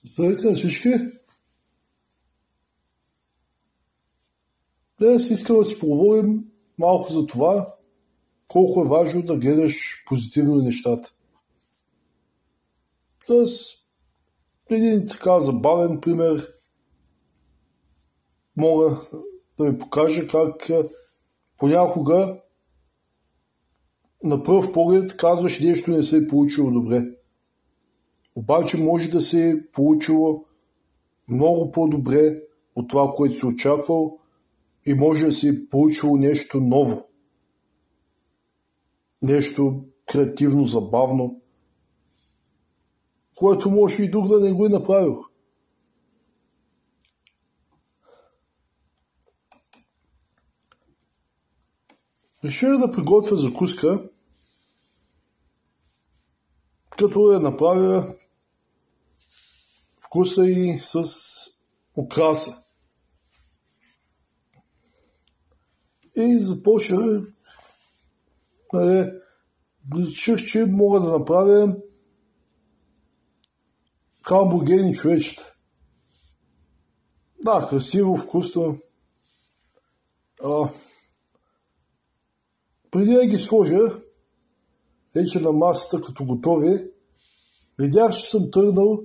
Здравейте на всички! Днес искам да си поговорим малко за това, колко е важно да гледаш позитивно нещата. С един така забавен пример мога да ви покажа как понякога на пръв поглед казваш нещо не се е получило добре. Обаче може да се е получило много по-добре от това, което си очаквал, и може да се е получило нещо ново. Нещо креативно, забавно, което може и друг да не го е направил. Реших да приготвя закуска, като я направя вкуса и с окраса. И започнах, реших, че мога да направя хамбургерни човечета. Да, красиво, вкусно. Преди да ги сложа вече на масата като готови, видях, че съм тръгнал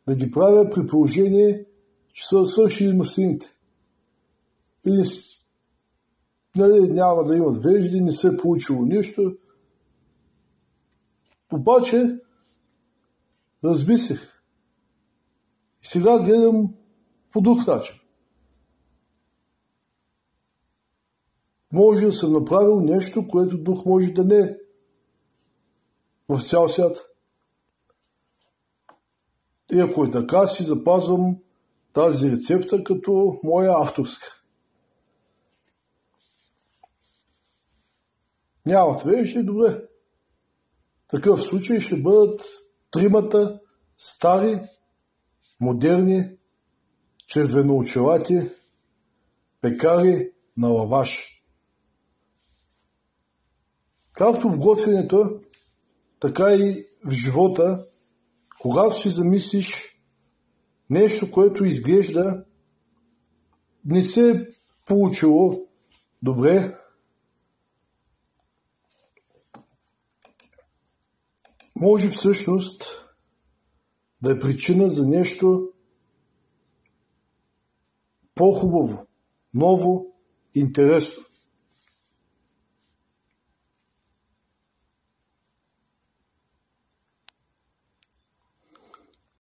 да ги правя при положение, че са свършили маслините. И няма да имат вежди, не се е получило нищо. Обаче разбисих. И сега гледам по друг начин. Може да съм направил нещо, което друг може да не е в цял свят. И ако е така, си запазвам тази рецепта като моя авторска. Нямат вежди, добре. В такъв случай ще бъдат тримата стари, модерни, червеноочелати пекари на лаваш. Както в готвенето, така и в живота, когато си замислиш нещо, което изглежда не се е получило добре, може всъщност да е причина за нещо по-хубаво, ново, интересно.